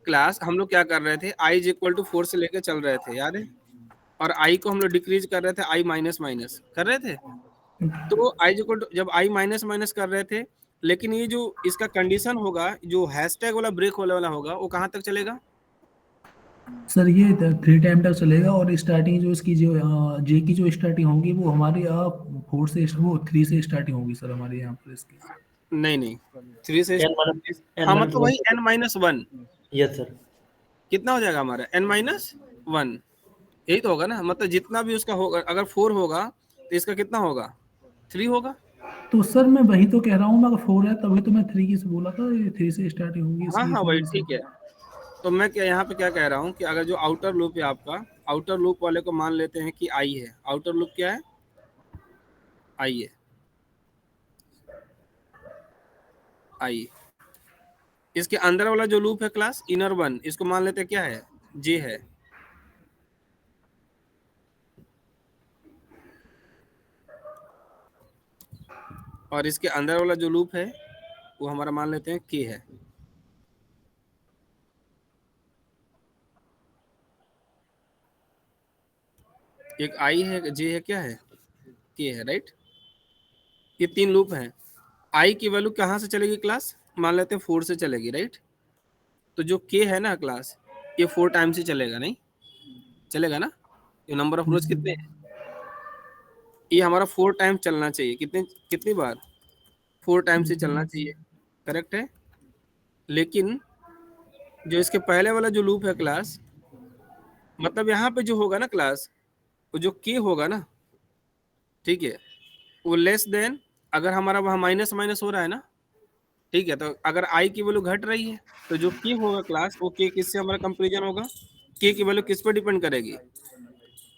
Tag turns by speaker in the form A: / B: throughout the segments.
A: Class हम लोग क्या कर रहे थे, i इज इक्वल टू 4 से लेके चल रहे थे, याद है? और i को हम लोग डिक्रीज कर रहे थे, i माइनस माइनस कर रहे थे। तो i इज इक्वल टू, जब i माइनस माइनस कर रहे थे, लेकिन ये जो इसका कंडीशन होगा, जो हैशटैग वाला ब्रेक होने वाला होगा, वो कहाँ तक चलेगा?
B: सर ये 3 टाइम तक चलेगा, और स्टार्टिंग जो इसकी जो जे की जो स्टार्टिंग होगी वो हमारी 3 से स्टार्टिंग होगी सर, हमारे यहाँ पर इसकी।
A: नहीं नहीं, 3 से,
C: एन माइनस एन
A: हाँ
C: माइनस
A: मतलब
C: वन
A: वही n minus one,
C: yes sir.
A: कितना हो जाएगा हमारा n माइनस वन, यही तो होगा ना, मतलब जितना भी उसका होगा, अगर 4 होगा तो इसका कितना होगा, 3 होगा।
B: तो सर मैं वही तो कह रहा हूँ, मैं 4 है तभी तो मैं 3 की से बोला था, ये 3 से स्टार्टिंग होगी
A: हाँ
B: इसकी,
A: हाँ
B: इस
A: वही
B: वजह से।
A: ठीक है। तो मैं क्या यहाँ पे क्या कह रहा हूँ कि अगर जो आउटर लूप है आपका, आउटर लूप वाले को मान लेते हैं कि आई है, आउटर लूप क्या है, आई है, आई। इसके अंदर वाला जो लूप है क्लास इनर वन, इसको मान लेते हैं क्या है, जे है। और इसके अंदर वाला जो लूप है वो हमारा मान लेते हैं के है। एक आई है, जे है, क्या है, के है, राइट। ये 3 लूप हैं। आई की वैल्यू कहाँ से चलेगी क्लास, मान लेते हैं 4 से चलेगी, राइट। तो जो के है ना क्लास, ये 4 टाइम्स ही चलेगा, नहीं चलेगा ना, ये नंबर ऑफ रोज कितने हैं, ये हमारा 4 टाइम चलना चाहिए, कितने, कितनी बार, 4 टाइम से चलना चाहिए, करेक्ट है। लेकिन जो इसके पहले वाला जो लूप है क्लास, मतलब यहाँ पे जो होगा ना क्लास, वो जो के होगा ना, ठीक है, वो लेस देन, अगर हमारा वहाँ माइनस माइनस हो रहा है ना, ठीक है, तो अगर आई की वैल्यू घट रही है, तो जो के होगा क्लास, वो के किससे हमारा कंपेरिजन होगा, के की वैल्यू किस पर डिपेंड करेगी,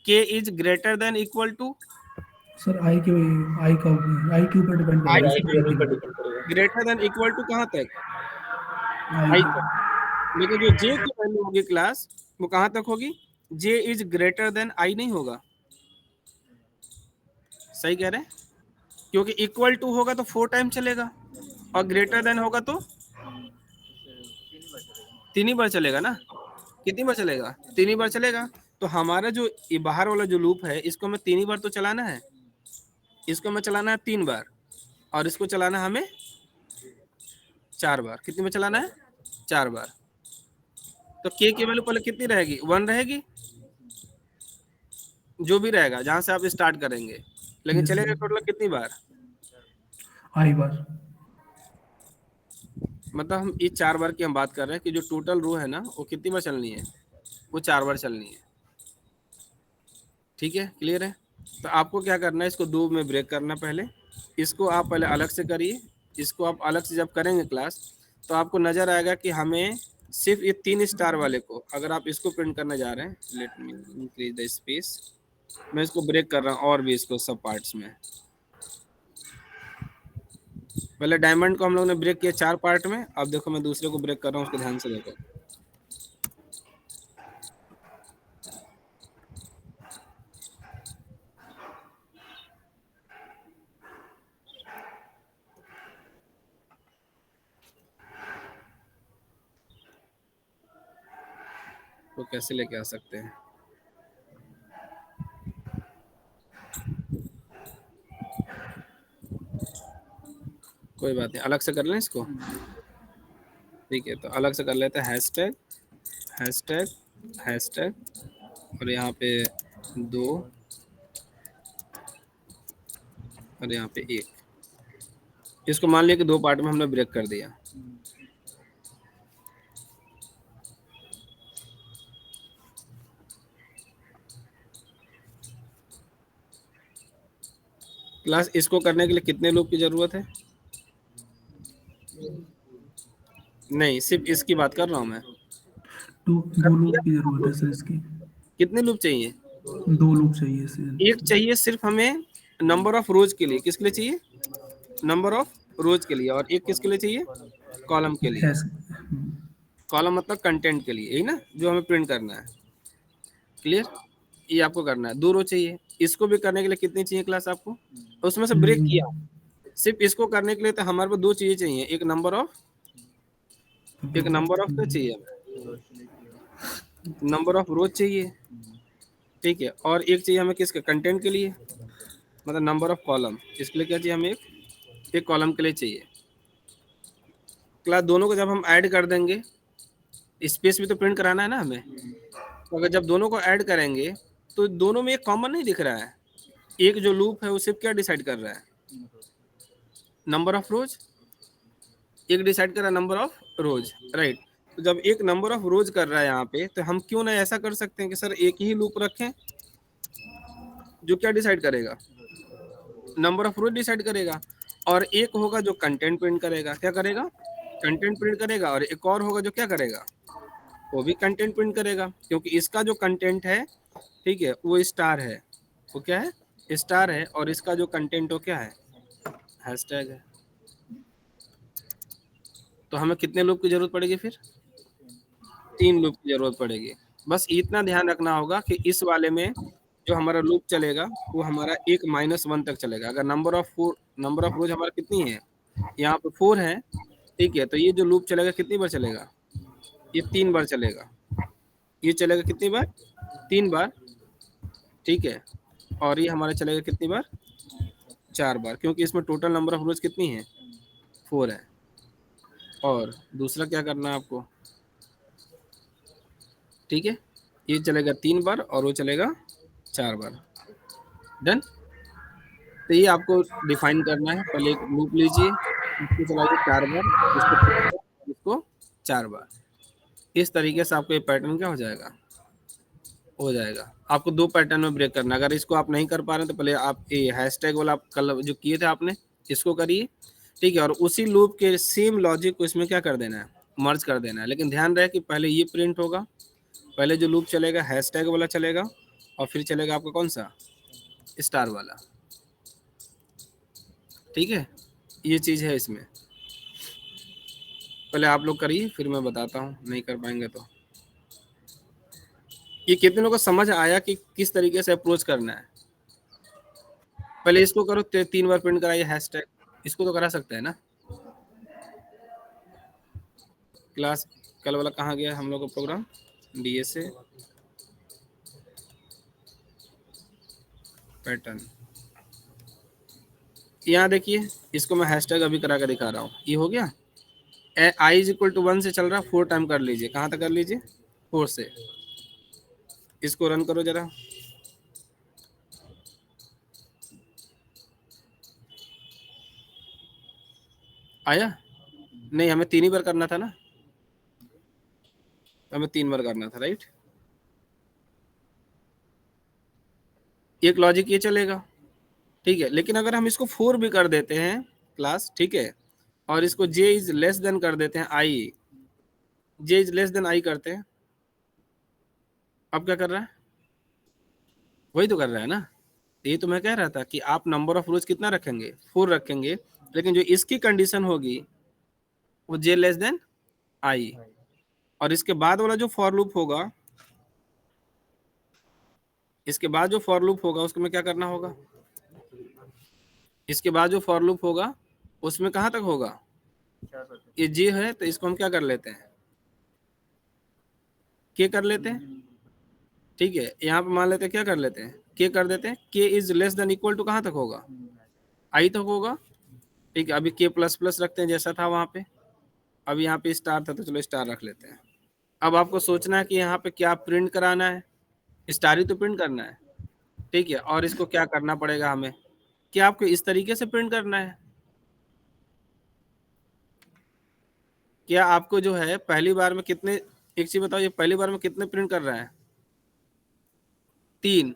A: K is greater than equal to
B: sir I का आई के ऊपर डिपेंड
A: आई,
B: करेगी
C: आई
B: सर,
C: की
B: के
C: वैल्यू
B: की
C: पर
B: वैल्यू
C: डिपेंड करेगा।
A: ग्रेटर देन इक्वल टू कहाँ तक,
B: आई
A: आई
B: के।
A: तक। लेकिन जो जे की वैल्यू होगी क्लास, वो कहाँ तक होगी, जे इज ग्रेटर देन आई नहीं होगा, सही कह रहे हैं, क्योंकि इक्वल टू होगा तो 4 टाइम चलेगा, और ग्रेटर देन होगा तो 3 ही बार चलेगा ना, कितनी बार चलेगा, 3 ही बार चलेगा। तो हमारा जो ये बाहर वाला जो लूप है, इसको हमें 3 ही बार तो चलाना है, इसको हमें चलाना है 3 बार, और इसको चलाना है हमें 4 बार, कितनी बार चलाना है, 4 बार। तो के की वैल्यू पहले कितनी रहेगी, 1 रहेगी, जो भी रहेगा जहां से आप स्टार्ट करेंगे, लेकिन
B: यस
A: चलेगा
B: सर,
A: टोटल कितनी बार,
B: आई बार।
A: मतलब हम इस 4 बार की हम बात कर रहे हैं कि जो टोटल रो है ना, वो कितनी बार चलनी है, वो 4 बार चलनी है, ठीक है, क्लियर है। तो आपको क्या करना है, इसको 2 में ब्रेक करना, पहले इसको आप पहले अलग से करिए, इसको आप अलग से जब करेंगे क्लास, तो आपको नजर आएगा कि हमें सिर्फ ये 3 स्टार वाले को, अगर आप इसको प्रिंट करने जा रहे हैं, let me increase the space, मैं इसको ब्रेक कर रहा हूँ और भी इसको सब पार्ट्स में। पहले डायमंड को हम लोग ने ब्रेक किया 4 पार्ट में, अब देखो मैं दूसरे को ब्रेक कर रहा हूँ, उसको ध्यान से देखो। तो कैसे लेके आ सकते हैं, कोई बात नहीं, अलग से कर लें इसको, ठीक है। तो अलग से कर लेते हैं, हैशटैग हैशटैग हैशटैग, और यहाँ पे 2, और यहाँ पे 1, इसको मान लिया कि 2 पार्ट में हमने ब्रेक कर दिया। क्लास इसको करने के लिए कितने लूप की जरूरत है, नहीं सिर्फ इसकी बात कर रहा हूँ मैं, कर
B: 2
A: दिया,
B: लूप की जरूरत है सर इसकी।
A: कितने लूप चाहिए,
B: 2 लूप चाहिए
A: एक
B: सर।
A: चाहिए सिर्फ हमें नंबर ऑफ रोज के लिए, किसके लिए चाहिए, नंबर ऑफ रोज के लिए, और एक किसके लिए चाहिए, कॉलम के लिए।
B: हैश।
A: कॉलम मतलब कंटेंट के लिए, यही ना जो हमें प्रिंट करना है, क्लियर। ये आपको करना है, 2 रो चाहिए। इसको भी करने के लिए कितनी चाहिए क्लास आपको, उसमें से ब्रेक किया, सिर्फ इसको करने के लिए तो हमारे पास 2 चीजें चाहिए, एक नंबर ऑफ क्या चाहिए, नंबर ऑफ रोज चाहिए, ठीक है, और एक चाहिए हमें किसके, कंटेंट के लिए, मतलब नंबर ऑफ कॉलम, इसके लिए क्या चाहिए हमें, एक कॉलम के लिए चाहिए। क्लास दोनों को जब हम ऐड कर देंगे, स्पेस भी तो प्रिंट कराना है ना हमें, तो अगर जब दोनों को ऐड करेंगे तो दोनों में एक कॉमन नहीं दिख रहा है। एक जो लूप है वो सिर्फ क्या डिसाइड कर रहा है, नंबर ऑफ रोज, एक डिसाइड कर रहा है नंबर ऑफ रोज, राइट। तो जब एक नंबर ऑफ रोज कर रहा है यहाँ पे, तो हम क्यों ना ऐसा कर सकते हैं कि सर एक ही लूप रखें जो क्या डिसाइड करेगा, नंबर ऑफ रोज डिसाइड करेगा, और एक होगा जो कंटेंट प्रिंट करेगा, क्या करेगा, कंटेंट प्रिंट करेगा, और एक और होगा जो क्या करेगा, वो भी कंटेंट प्रिंट करेगा, क्योंकि इसका जो कंटेंट है, ठीक है, वो स्टार है, वो क्या है, स्टार है, और इसका जो कंटेंट वो क्या है, हैशटैग है। तो हमें कितने लूप की जरूरत पड़ेगी फिर, 3 लूप की जरूरत पड़ेगी। बस इतना ध्यान रखना होगा कि इस वाले में जो हमारा लूप चलेगा वो हमारा एक -1 तक चलेगा। अगर नंबर ऑफ रोज हमारा कितनी है, यहाँ पे 4 है, ठीक है, तो ये जो लूप चलेगा कितनी बार चलेगा, ये 3 बार चलेगा, ये चलेगा कितनी बार, 3 बार, ठीक है, और ये हमारा चलेगा कितनी बार, 4 बार, क्योंकि इसमें टोटल नंबर ऑफ रोज कितनी है, 4 है। और दूसरा क्या करना है आपको, ठीक है, ये चलेगा 3 बार और वो चलेगा 4 बार, डन। तो ये आपको डिफाइन करना है, पहले एक लूप लीजिए, इसको चलाइए 4 बार, इसको 4 बार, इसको 4 बार, इस तरीके से आपको ये पैटर्न क्या हो जाएगा। आपको 2 पैटर्न में ब्रेक करना है। अगर इसको आप नहीं कर पा रहे हैं तो पहले आप ये हैशटैग वाला आप कल जो किए थे आपने, इसको करिए, ठीक है, और उसी लूप के सेम लॉजिक को इसमें क्या कर देना है, मर्ज कर देना है। लेकिन ध्यान रहे कि पहले ये प्रिंट होगा, पहले जो लूप चलेगा हैशटैग वाला चलेगा, और फिर चलेगा आपका कौन सा, स्टार वाला, ठीक है, ये चीज़ है इसमें। पहले आप लोग करिए, फिर मैं बताता हूँ, नहीं कर पाएंगे तो। ये कितने लोगों को समझ आया कि किस तरीके से अप्रोच करना है। पहले इसको करो, 3 बार प्रिंट कराइए हैशटैग, इसको तो करा सकते हैं ना। क्लास कल वाला कहाँ गया हम लोग का प्रोग्राम, DSA पैटर्न, यहाँ देखिए, इसको मैं हैशटैग अभी करा कर दिखा रहा हूँ, ये हो गया, i=1 से चल रहा, 4 टाइम कर लीजिए, कहाँ तक कर लीजिए, 4 से। इसको रन करो जरा, आया, नहीं हमें 3 ही बार करना था ना, हमें 3 बार करना था, राइट। एक लॉजिक ये चलेगा, ठीक है, लेकिन अगर हम इसको 4 भी कर देते हैं क्लास, ठीक है, और इसको j=लेस देन कर देते हैं i, j=लेस देन i करते हैं, अब क्या कर रहा है, वही तो कर रहा है ना। ये तो मैं कह रहा था कि आप नंबर ऑफ रोज कितना रखेंगे, 4 रखेंगे, लेकिन जो इसकी कंडीशन होगी वो j<i, और इसके बाद वाला जो फॉर लूप होगा, इसके बाद जो फॉर लूप होगा उसको में क्या करना होगा, इसके बाद जो फॉर लूप होगा उसमें कहाँ तक होगा, ये j है, तो इसको हम क्या कर लेते हैं, k कर लेते हैं, ठीक है, यहाँ पे मान लेते हैं क्या कर लेते हैं, k कर देते हैं, k=<= टू कहाँ तक होगा, i तक होगा, ठीक है। अभी k++ रखते हैं जैसा था वहाँ पे, अब यहाँ पे स्टार था तो चलो स्टार रख लेते हैं। अब आपको सोचना है कि यहाँ पे क्या प्रिंट कराना है, स्टार ही तो प्रिंट करना है, ठीक है, और इसको क्या करना पड़ेगा हमें, क्या आपको इस तरीके से प्रिंट करना है, क्या आपको जो है पहली बार में कितने, एक चीज बताओ, ये पहली बार में कितने प्रिंट कर रहा है, 3,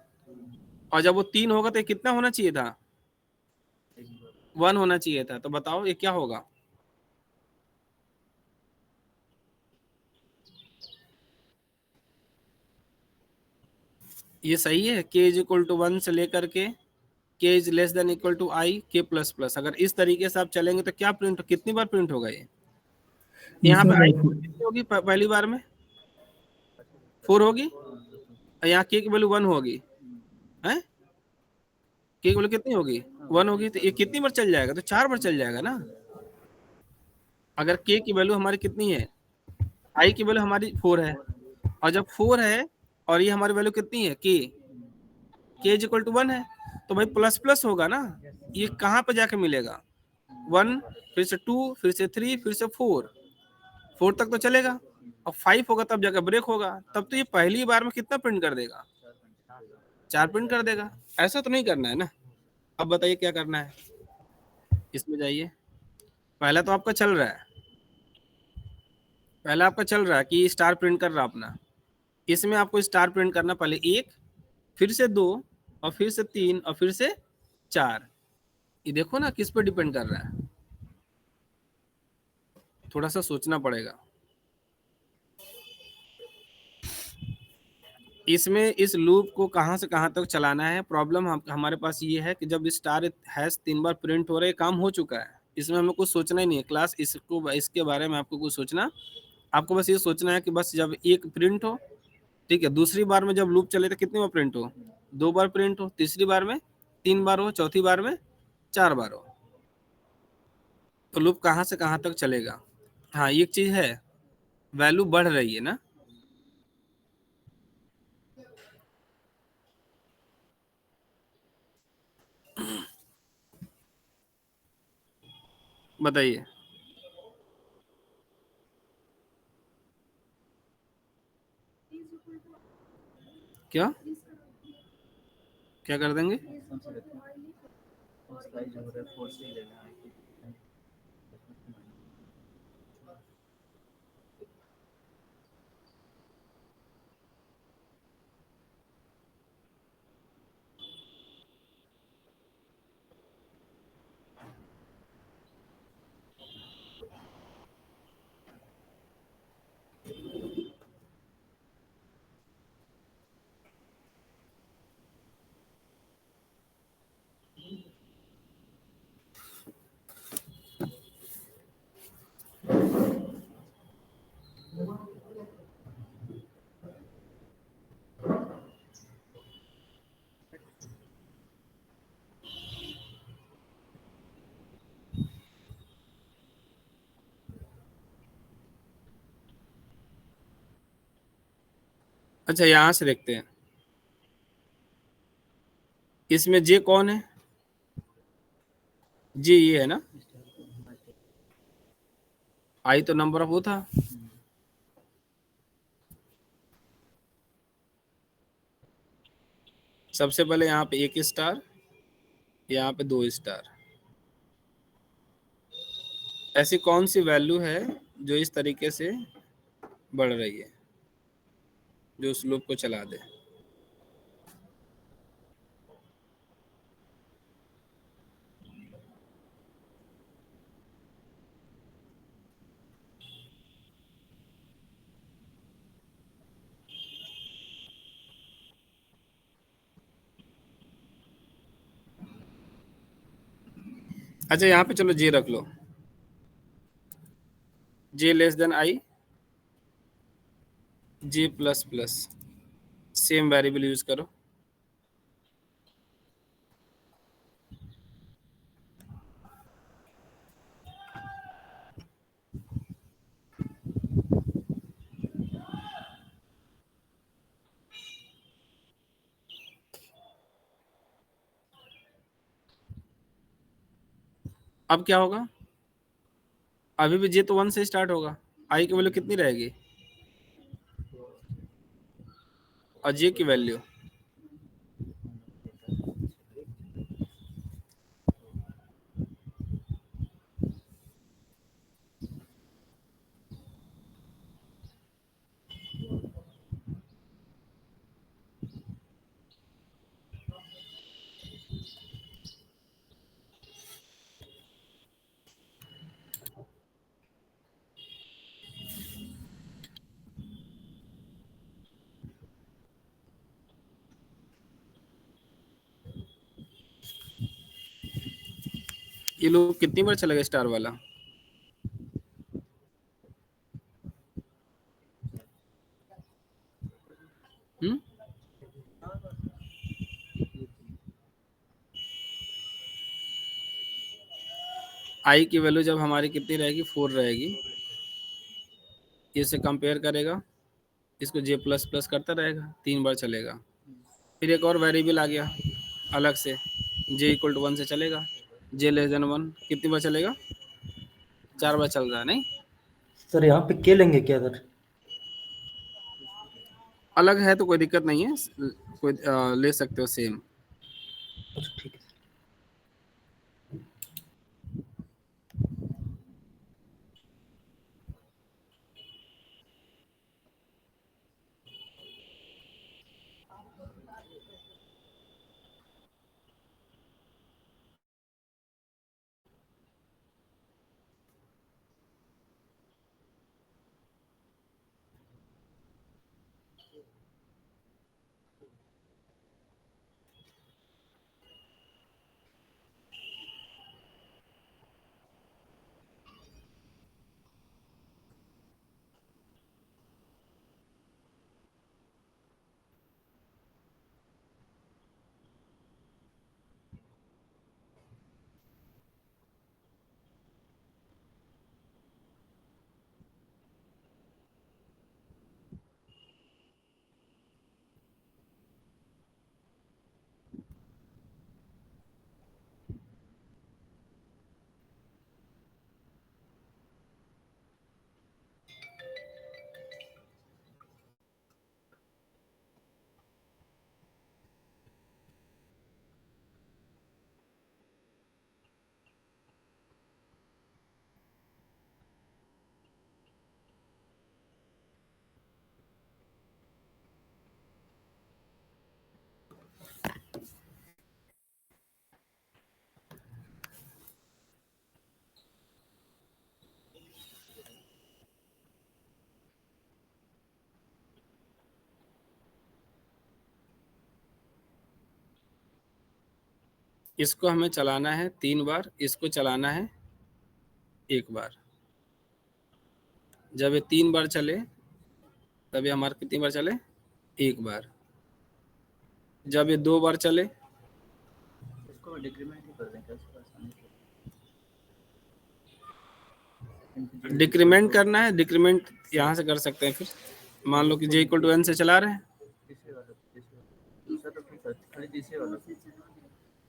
A: और जब वो 3 होगा तो कितना होना चाहिए था, 1 होना चाहिए था, तो बताओ ये क्या होगा, ये सही है, k=1 से लेकर के k=i k++, अगर इस तरीके से आप चलेंगे तो क्या प्रिंट, कितनी बार प्रिंट होगा ये,
B: ये
A: यहाँ पे
B: सर
A: i कितनी होगी पहली बार में, 4 होगी, और यहाँ k की वैल्यू 1 होगी, है, k की वैल्यू कितनी होगी, 1 होगी, तो ये कितनी बार चल जाएगा, तो 4 बार चल जाएगा ना। अगर k की वैल्यू हमारी कितनी है, आई की वैल्यू हमारी 4 है, और जब 4 है और ये हमारी वैल्यू कितनी है के इज इक्वल टू 1 है, तो भाई प्लस प्लस होगा ना, ये कहाँ पे जाके मिलेगा, 1 फिर से 2 फिर से 3 फिर से 4 तक तो चलेगा, और 5 होगा तब जाकर ब्रेक होगा, तब तो ये पहली बार में कितना प्रिंट कर देगा, 4 प्रिंट कर देगा। ऐसा तो नहीं करना है ना। अब बताइए क्या करना है, इसमें जाइए। पहला तो आपका चल रहा है, पहला आपका चल रहा है कि स्टार प्रिंट कर रहा अपना, इसमें आपको स्टार प्रिंट करना, पहले 1 फिर से 2 और फिर से 3 और फिर से 4। ये देखो ना किस पे डिपेंड कर रहा है, थोड़ा सा सोचना पड़ेगा। इसमें इस लूप को कहाँ से कहाँ तक चलाना है, प्रॉब्लम हमारे पास ये है कि जब स्टार हैश 3 बार प्रिंट हो रहा है, काम हो चुका है, इसमें हमें कुछ सोचना ही नहीं है क्लास, इसको इसके बारे में आपको कुछ सोचना, आपको बस ये सोचना है कि बस जब एक प्रिंट हो, ठीक है, दूसरी बार में जब लूप चले तो कितनी बार प्रिंट हो, 2 बार प्रिंट हो, तीसरी बार में 3 बार हो, चौथी बार में 4 बार हो, तो लूप कहाँ से कहाँ तक चलेगा। हाँ एक चीज है, वैल्यू बढ़ रही है ना, बताइए क्या क्या कर देंगे। अच्छा यहाँ से देखते हैं, इसमें जे कौन है, जे ये है ना, आई तो नंबर ऑफ वो था, सबसे पहले यहाँ पे 1 स्टार, यहाँ पे 2 स्टार, ऐसी कौन सी वैल्यू है जो इस तरीके से बढ़ रही है, जो उस लूप को चला दे। अच्छा यहाँ पे चलो जे रख लो, J less than I, J plus plus, same variable use करो। अब क्या होगा, अभी भी जे तो 1 से स्टार्ट होगा, आई की वैल्यू कितनी रहेगी, और जे की वैल्यू, ये लूप कितनी बार चलेगा स्टार वाला, हम्म, आई की वैल्यू जब हमारी कितनी रहेगी, 4 रहेगी, इससे कंपेयर करेगा, इसको जे प्लस प्लस करता रहेगा, 3 बार चलेगा। फिर एक और वेरिएबल आ गया अलग से, जे इक्वल टू 1 से चलेगा, जे लेस देन 1 कितनी बार चलेगा, 4 बार चल रहा है नहीं।
C: सर यहाँ पे के लेंगे क्या सर?
A: अलग है तो कोई दिक्कत नहीं है, कोई ले सकते हो सेम।
C: अच्छा ठीक है।
A: इसको हमें चलाना है 3 बार, इसको चलाना है 1 बार। जब ये 3 बार चले तब ये हमारा कितनी बार चले, 1 बार। जब ये 2 बार चले,
C: इसको डिक्रीमेंट ही कर दें क्या सर?
A: डिक्रीमेंट करना है, डिक्रीमेंट यहाँ से कर सकते हैं। फिर मान लो कि जे इक्वल टू n से चला रहे हैं,
C: दूसरा तो ठीक है, खाली तीसरे वाला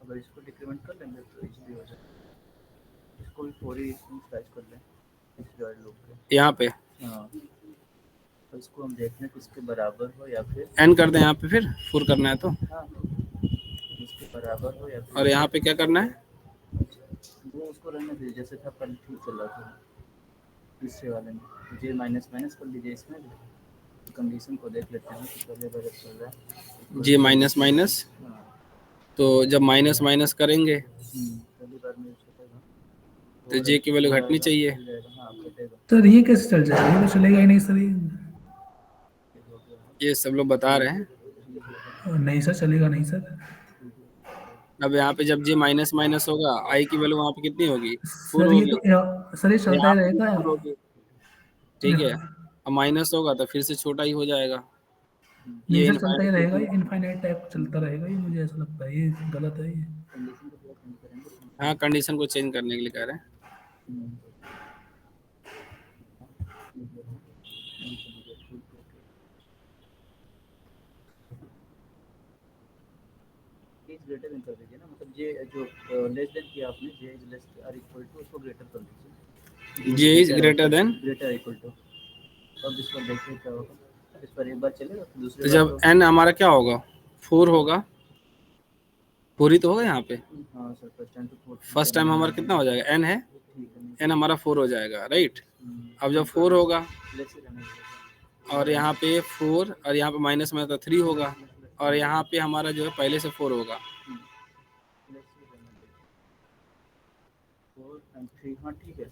C: अगर इसको डिक्रीमेंट कर लेंगे तो इजीली हो जाएगा। इसको भी पूरी स्लाइस कर लें तीसरे वाले लूप पे
A: यहाँ पे
C: हाँ, तो इसको हम देखते हैं कि इसके बराबर हो या फिर
A: n कर दें यहाँ पे, फिर 4 करना है तो,
C: हाँ इसके बराबर हो या फिर
A: और यहाँ पे क्या करना है,
C: वो उसको रहने दीजिए जैसे था पहले, ठीक चल रहा था तीसरे वाले में। जे माइनस माइनस कर लीजिए, इसमें कंडीशन को देख लेते हैं कि पहले बार चल रहा है
A: जे माइनस माइनस,
C: हाँ।
A: तो जब माइनस माइनस करेंगे
C: पहली बार में छूटेगा
A: तो जे की वैल्यू घटनी चाहिए।
C: हाँ घटेगा।
B: सर ये कैसे चल जाएगा, ये तो चलेगा ही नहीं सर,
A: ये सब लोग बता रहे हैं।
B: नहीं सर चलेगा नहीं सर।
A: अब यहाँ पे जब जे माइनस माइनस होगा, आई की वैल्यू वहाँ पे कितनी होगी, 4
B: सर ये
A: होगी,
B: तो सर ये चलता
A: यहाँ
B: ही
A: पे भी
B: रहेगा।
A: 4 होगी, ठीक है। अब माइनस होगा तो फिर से छोटा ही हो जाएगा,
B: नहीं
A: ये
B: सर चलता ही
A: इनफाइनाइट
B: रहेगा, ये इनफाइनाइट टाइप चलता रहेगा, ये मुझे ऐसा लगता है, ये गलत है ये।
A: हाँ कंडीशन को चेंज करने के लिए कह रहे हैं।
C: ग्रेटर देन कर दीजिए ना, मतलब जे जो लेस देन किया आपने, J is less or equal to, उसको ग्रेटर कर दीजिए।
A: J is greater than,
C: greater equal to, अब इस पर देखिए क्या होगा। इस पर एक बार चलेगा तो दूसरी
A: तो
C: बार
A: जब n हमारा क्या होगा, 4 होगा, 4 ही तो होगा यहाँ पे।
C: हाँ सर फर्स्ट टाइम तो 4
A: फर्स्ट टाइम हमारा कितना हो जाएगा, n है, n हमारा 4 हो जाएगा, राइट। अब जब 4 होगा और यहाँ पे 4 और यहाँ पे माइनस में तो 3 होगा, और यहाँ पे हमारा जो है पहले से 4 होगा।
C: 4 and 3, हाँ ठीक है।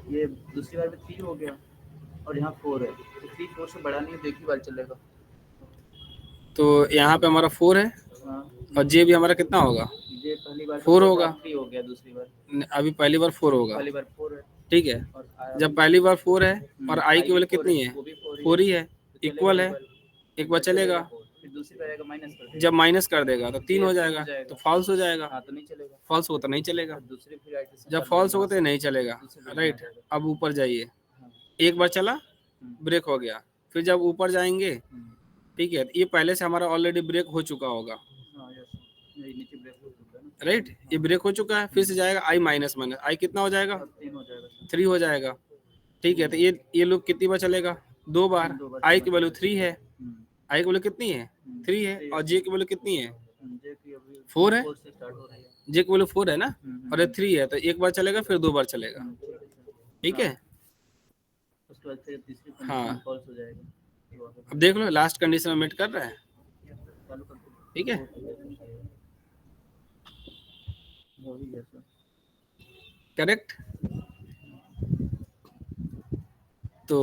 C: ये दूसरी बार में 3 हो गया और यहाँ 4 है, तो 3 4 से बड़ा नहीं है, तो एक ही बार चलेगा।
A: तो यहाँ पे हमारा 4 है,
C: हाँ
A: और जे भी हमारा कितना होगा,
C: ये पहली बार
A: 4 होगा,
C: 3 हो गया, दूसरी बार
A: अभी पहली बार 4 होगा,
C: पहली बार 4 है,
A: ठीक है।
C: और
A: जब पहली बार 4 है और आई की वैल्यू कितनी है,
C: वो भी
A: 4 ही है, इक्वल है, एक बार चलेगा।
C: फिर दूसरी बार आएगा माइनस कर,
A: जब माइनस कर देगा तो 3 हो जाएगा, तो फॉल्स हो जाएगा,
C: हाँ तो नहीं चलेगा।
A: फॉल्स होगा तो नहीं चलेगा,
C: दूसरी फिर
A: जब फॉल्स होगा तो नहीं चलेगा, राइट। अब ऊपर जाइए, एक बार चला ब्रेक हो गया, फिर जब ऊपर जाएंगे, ठीक है, ये पहले से हमारा ऑलरेडी ब्रेक हो चुका होगा,
C: हाँ यस, ये नीचे ब्रेक हो चुका है ना,
A: राइट, ये ब्रेक हो चुका है, फिर से जाएगा आई माइनस माइनस, आई कितना हो जाएगा,
C: अब 3 हो जाएगा सर।
A: 3 हो जाएगा, ठीक है, तो ये लूप कितनी बार चलेगा, 2 बार,
C: 2 बार
A: आई
C: चलना
A: की वैल्यू
C: पड़ेगा।
A: 3 है, आई की वैल्यू कितनी है, 3 है, और जे की वैल्यू कितनी है,
C: जे की अभी
A: 4 है,
C: 4 से स्टार्ट हो रही है।
A: जे की वैल्यू 4 है ना, और ये 3 है, तो एक बार चलेगा फिर 2 बार चलेगा,
C: ठीक है सर।
A: ठीक है।
C: उसके बाद फिर तीसरी
A: हाँ।
C: कंडीशन फॉल्स हो जाएगी। ये वाला
A: अब देख लो लास्ट कंडीशन में मेट कर रहा है,
C: चालू कर दो।
A: ठीक है,
C: हो ही गया सर।
A: करेक्ट। तो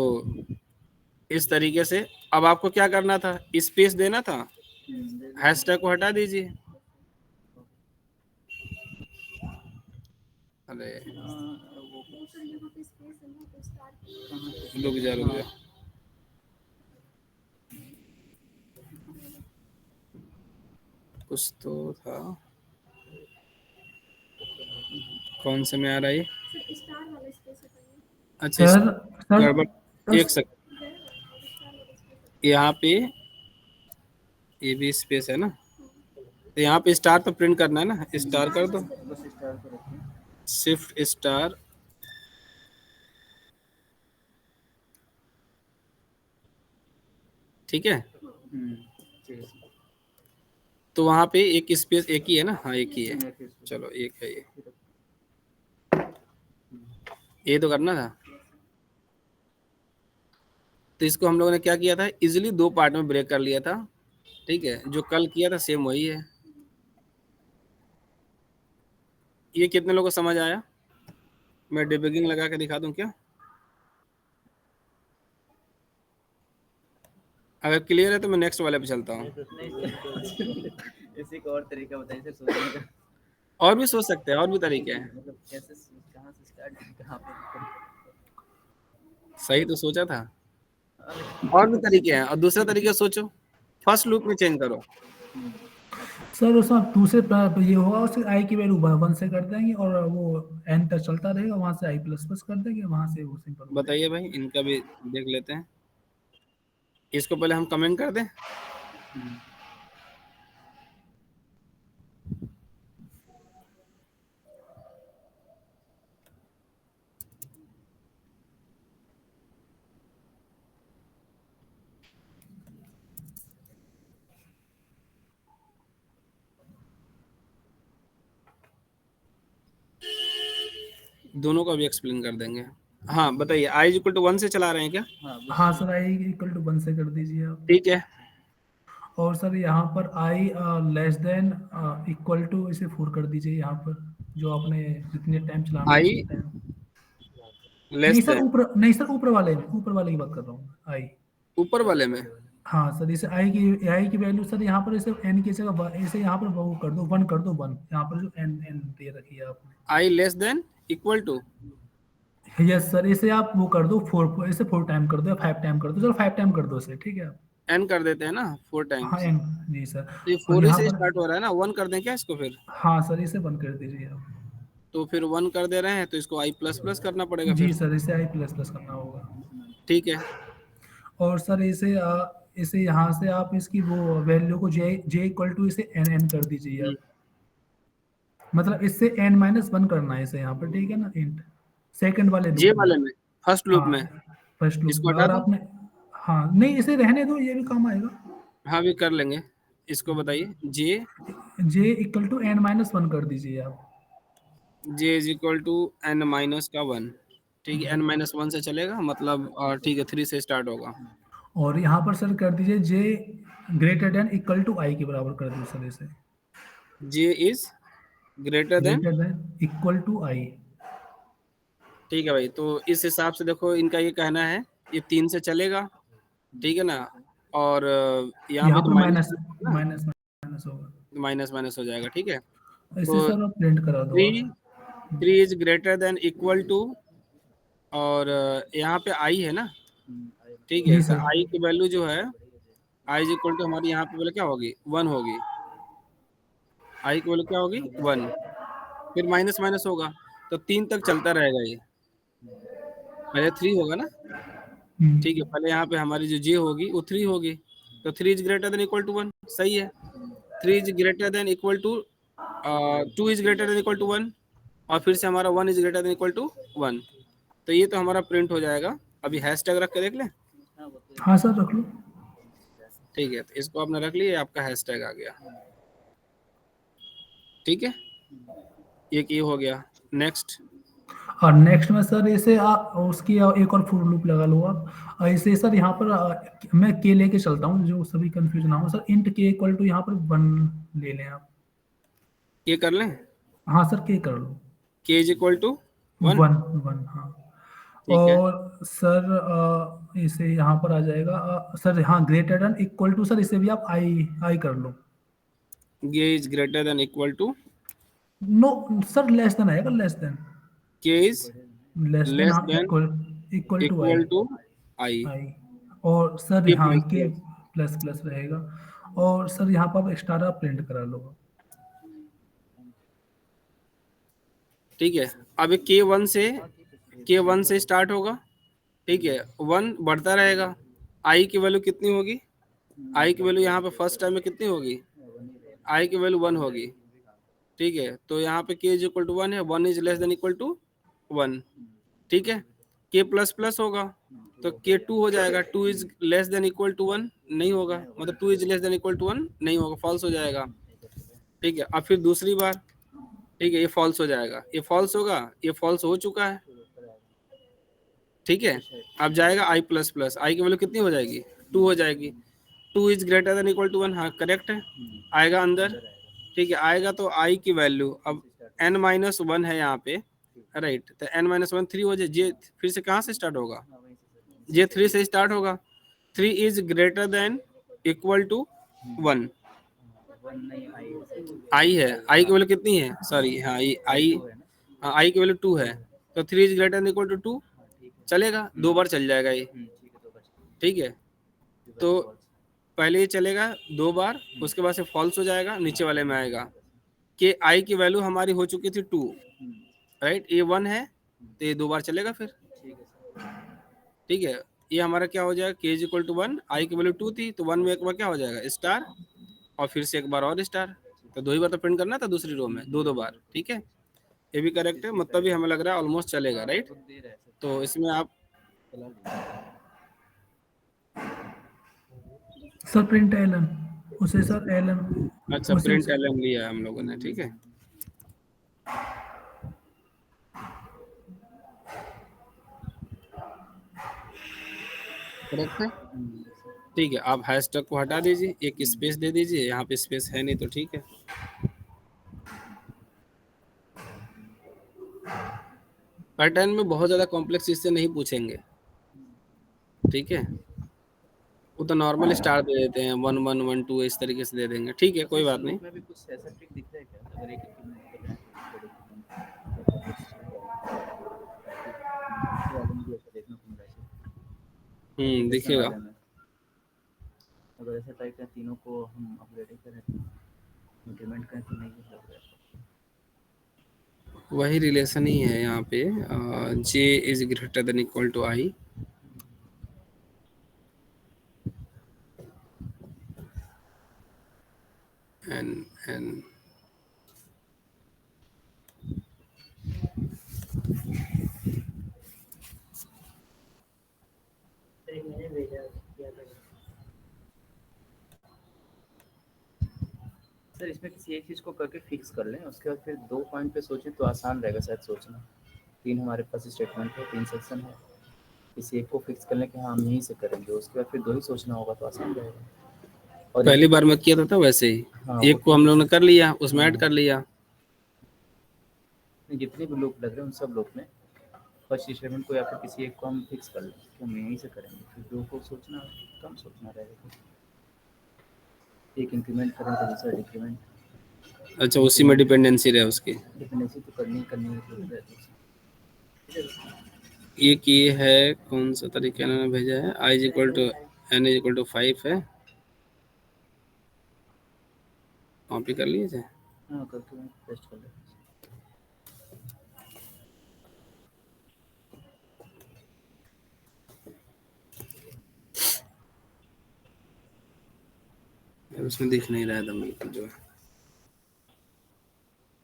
A: इस तरीके से अब आपको क्या करना था, स्पेस देना था, हैशटैग को हटा दीजिए, अरे रुक जा, कुछ तो था, कौन से में आ रहा है, अच्छा
B: सर
A: गड़बड़,
B: सर
A: एक सेकंड, यहाँ पे ये भी स्पेस है ना, तो यहाँ पे स्टार तो प्रिंट करना है ना, स्टार कर दो,
C: बस स्टार को रखिए।
A: शिफ्ट स्टार, ठीक है,
C: ठीक है।
A: तो वहाँ पे एक स्पेस एक ही है ना, हाँ एक ही है, चलो एक है ये तो करना था। तो इसको हम लोगों ने क्या किया था, इजिली 2 पार्ट में ब्रेक कर लिया था, ठीक है, जो कल किया था सेम वही है। ये कितने लोगों को समझ आया, मैं डिबगिंग लगा के दिखा दूं क्या, अगर क्लियर है तो मैं नेक्स्ट वाले पे चलता हूँ।
C: इसी का और तरीका बताइए सर सोचने का।
A: और भी सोच सकते हैं, और भी तरीके हैं,
C: मतलब कैसे, कहाँ से स्टार्ट, कहाँ पे।
A: सही तो सोचा था, और भी तरीके हैं, और दूसरा तरीका सोचो, फर्स्ट लूप में चेंज करो,
B: सर उसमें दूसरे ये होगा, उससे आई की वैल्यू 1 से कर देंगे और वो एन तक चलता रहेगा, वहां से आई प्लस प्लस कर देंगे, वहां से वो सिंपल हो
A: बताइए भाई, इनका भी देख लेते हैं, इसको पहले हम कमेंट कर दें, दोनों का भी एक्सप्लेन कर देंगे। हाँ बताइए, आई इज इक्वल टू 1 से चला रहे हैं क्या,
B: हाँ सर, आई इक्वल टू 1 से कर दीजिए आप।
A: ठीक है,
B: और सर यहाँ पर आई लेस देन इक्वल टू इसे 4 कर दीजिए, यहाँ पर जो आपने जितने टाइम चलाना है
A: आई
B: उतने टाइम।
A: लेस देन,
B: नहीं सर, ऊपर वाले की बात कर रहा हूँ, आई।
A: ऊपर वाले में,
B: हाँ सर, इसे आई की वैल्यू सर यहाँ पर इसे एन की जगह इसे यहाँ पर वो कर दो 1 कर दो 1, यहाँ पर जो एन एन दे रखी है आपने।
A: I less than equal to,
B: yes sir, इसे आप वो कर दो 4, इसे 4 टाइम कर दो या 5 टाइम कर दो, चलो 5 टाइम कर दो इसे, ठीक है।
A: एन कर देते हैं ना 4
B: हाँ
A: टाइम्स,
B: एन, जी सर।
A: तो ये
B: और
A: 4 ही
B: यहाँ
A: से
B: पर
A: स्टार्ट हो रहा है ना, 1 कर दें क्या इसको फिर,
B: हाँ सर, इसे 1 कर दीजिए आप।
A: तो फिर 1 कर दे रहे हैं, तो इसको आई प्लस प्लस करना पड़ेगा
B: जी
A: फिर,
B: सर, इसे आई प्लस प्लस करना होगा।
A: ठीक है,
B: और सर इसे यहाँ से आप इसकी वो वैल्यू को जे जे इक्वल टू इसे एन एन कर दीजिए आप, मतलब इससे एन माइनस 1 करना है इसे यहाँ पर, ठीक है ना, इंट सेकंड वाले
A: जे
B: लूप में।
A: वाले में, फर्स्ट लूप में,
B: हाँ फर्स्ट लूप
A: इसको
B: में,
A: हटा
B: और
A: दूं,
B: आपने, हाँ नहीं इसे रहने दो, ये भी काम आएगा।
A: हाँ भी कर लेंगे, इसको बताइए, J
B: J equal to N minus 1 कर दीजिए आप।
A: J is equal to N minus का 1, ठीक है, एन माइनस 1 से चलेगा, मतलब ठीक है 3 से स्टार्ट होगा,
B: और यहाँ पर सर कर दीजिए J greater than equal to I के बराबर कर दो सर इसे,
A: J is greater than,
B: greater than equal to I.
A: ठीक है भाई, तो इस हिसाब से देखो इनका ये कहना है, ये 3 से चलेगा, ठीक है ना, और यहाँ पे
B: यहाँ
A: तो
B: पर
A: माइनस
B: माइनस
A: ना,
B: माइनस माइनस होगा,
A: माइनस माइनस हो जाएगा, ठीक है,
B: इसे
A: तो
B: सर आप प्रिंट करा दो
A: 3
B: आप।
A: 3 is greater than equal to, और यहाँ पे आई है ना, ठीक है,
B: जी
A: तो
B: सर,
A: आई की वैल्यू जो है, आई इज इक्वल टू हमारी यहाँ पे वैल्यू क्या होगी, 1 होगी, आई की वैल्यू क्या होगी 1, फिर माइनस माइनस होगा, तो 3 तक चलता रहेगा, ये पहले 3 होगा ना, ठीक है, पहले यहाँ पे हमारी जो जे होगी वो 3 होगी, तो 3 is greater than equal to 1, सही है। 3 is greater than equal to 2 is greater than equal to 1, और फिर से हमारा 1 is greater than equal to 1, तो ये तो हमारा प्रिंट हो जाएगा। अभी हैशटैग रख के देख लें।
B: हाँ सर रख लो।
A: ठीक है, तो इसको आपने रख लिया, आपका हैशटैग आ गया। ठीक है, एक ये हो गया। नेक्स्ट,
B: और नेक्स्ट में सर ऐसे उसकी एक और फॉर लूप लगा लो आप। ऐसे सर यहाँ पर मैं के लेके चलता हूँ जो सभी कंफ्यूज ना हो सर। इंट के इक्वल टू यहाँ पर 1 ले लें आप।
A: ये कर लें,
B: हाँ सर के कर लो।
A: के इज इक्वल टू 1।
B: 1 हाँ।
A: ठीक है,
B: और सर इसे यहाँ पर आ जाएगा सर। हाँ greater than equal to sir इसे भी आप आई आई कर लो।
A: ये is greater than equal to,
B: no sir less than आएगा। Less than
A: K is
B: less than
A: less
B: हाँ
A: than
B: equal equal to I
A: equal to I,
B: I. और sir
A: के
B: यहाँ
A: प्लस
B: के
A: प्लस।
B: प्लस प्लस रहेगा। और सर यहाँ पर आप स्टार प्रिंट करा लो।
A: ठीक है, अब के वन से स्टार्ट होगा। ठीक है, 1 बढ़ता रहेगा। आई की वैल्यू कितनी होगी? आई की वैल्यू यहाँ पे फर्स्ट टाइम में कितनी होगी? आई की वैल्यू 1 होगी। ठीक है, तो यहाँ पे के इज इक्वल टू 1 है, 1 is less than equal to 1। ठीक है, के प्लस प्लस होगा तो के 2 हो जाएगा। 2 is less than equal to 1 नहीं होगा, मतलब 2 is less than equal to 1 नहीं होगा, फॉल्स हो जाएगा। ठीक है, अब फिर दूसरी बार, ठीक है, ये फॉल्स हो जाएगा, ये फॉल्स होगा, ये फॉल्स हो चुका है। ठीक है, अब जाएगा आई प्लस प्लस, आई की वैल्यू कितनी हो जाएगी? 2 हो जाएगी। 2 is greater than equal to 1, हाँ करेक्ट है, आएगा अंदर। ठीक है, आएगा तो आई की वैल्यू अब n माइनस 1 है यहाँ पे, राइट, तो n माइनस 1 3 हो जाए। जे फिर से कहाँ से स्टार्ट होगा? जे 3 से स्टार्ट होगा। 3 is greater than equal to 1, I है, आई की वैल्यू कितनी है? सॉरी, हाँ ये आई, हाँ आई की वैल्यू 2 है, तो 3 is greater than equal to 2 चलेगा, 2 बार चल जाएगा ये। ठीक है, तो पहले ये चलेगा 2 बार, उसके बाद से फॉल्स हो जाएगा, नीचे वाले में आएगा कि आई की वैल्यू हमारी हो चुकी थी 2, राइट, ये 1 है तो ये 2 बार चलेगा फिर। ठीक है, ये हमारा क्या हो जाएगा? के इज इक्वल टू 1, आई की वैल्यू 2 थी तो 1 में एक बार क्या हो जाएगा? स्टार, और फिर से एक बार और स्टार, तो 2 ही बार तो प्रिंट करना था दूसरी रो में, 2 बार। ठीक है, ये भी करेक्ट है, मतलब ये हमें लग रहा है ऑलमोस्ट चलेगा, राइट। तो इसमें आप
B: सर प्रिंट एलन उसे सर एलन
A: अच्छा
B: उसे
A: प्रिंट एलन लिया है हम लोगों ने। ठीक है, करेक्ट है। ठीक है, आप हैशटैग को हटा दीजिए, एक स्पेस दे दीजिए, यहाँ पे स्पेस है नहीं तो ठीक है। पैटर्न में बहुत ज़्यादा कॉम्प्लेक्स चीज़ से नहीं पूछेंगे। ठीक है, वो तो नॉर्मल स्टार दे देते हैं, 1 1 1 2 इस तरीके से दे देंगे। ठीक है, कोई बात नहीं।
C: में भी कुछ ऐसा ट्रिक दिख रहा है क्या? अगर एक इंक्रीमेंट कर रहे हैं तो देखना को मिला है।
A: दिखेगा।
C: अगर ऐसा टाइप है तीनों को हम अपग्रेड करें तो इंक्रीमेंट करें तो नहीं लग रहा है।
A: वही रिलेशन ही है यहाँ पे, J is greater than equal to I, N
C: sir इसमें किसी एक चीज़ को करके फिक्स कर लें, उसके बाद फिर 2 पॉइंट पे सोचें तो आसान रहेगा शायद सोचना। 3 हमारे पास स्टेटमेंट है, 3 सेक्शन है, किसी एक को फिक्स कर लें कि हाँ हम यहीं से करेंगे, उसके बाद फिर 2 ही सोचना होगा तो आसान रहेगा। और
A: पहली बार मैं किया था वैसे ही,
C: हाँ,
A: एक को हम लोग ने कर लिया, उसमें ऐड कर लिया।
C: जितने भी लूप लग रहे हैं उन सब लूप में फर्स्ट स्टेटमेंट को या फिर किसी एक को हम फिक्स कर लें कि हम यहीं से करेंगे, फिर 2 को सोचना कम सोचना रहेगा। एक इंक्रीमेंट करें तो दूसरा डिक्रीमेंट।
A: अच्छा, उसी में डिपेंडेंसी रहे उसकी।
C: डिपेंडेंसी तो करनी है।
A: एक ये है, कौन सा तरीका इन्होंने भेजा है, I is equal to N is equal to 5 है, कॉपी कर लीजिए।
C: हाँ करके मैं पेस्ट कर लेता हूँ।
A: उसमें दिख नहीं रहा है एकदम बिल्कुल जो है।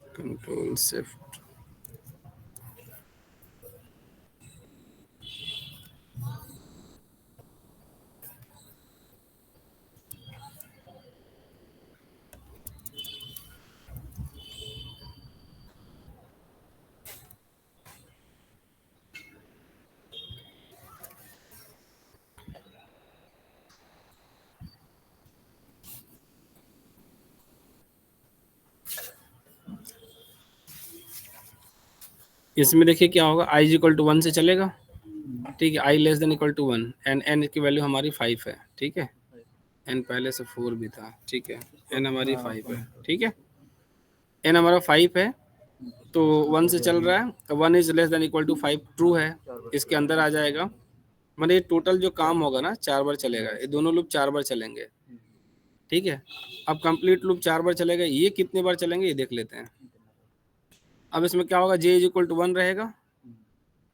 A: कंट्रोल शिफ्ट, इसमें देखिए क्या होगा, i इज इक्वल टू 1 से चलेगा, ठीक है, i less than equal to 1 and n की वैल्यू हमारी 5 है, ठीक है, n पहले से 4 भी था, ठीक है, n हमारी 5 है, ठीक है, n हमारा 5 है, तो 1 से चल रहा है, तो 1 is less than equal to 5 true है, इसके अंदर आ जाएगा, मतलब ये टोटल जो काम होगा ना 4 बार चलेगा, ये दोनों लूप 4 बार चलेंगे, ठीक है। अब कंप्लीट लूप 4 बार चलेगा, ये कितने बार चलेंगे ये देख लेते हैं। अब इसमें क्या होगा, j इज इक्वल टू 1 रहेगा,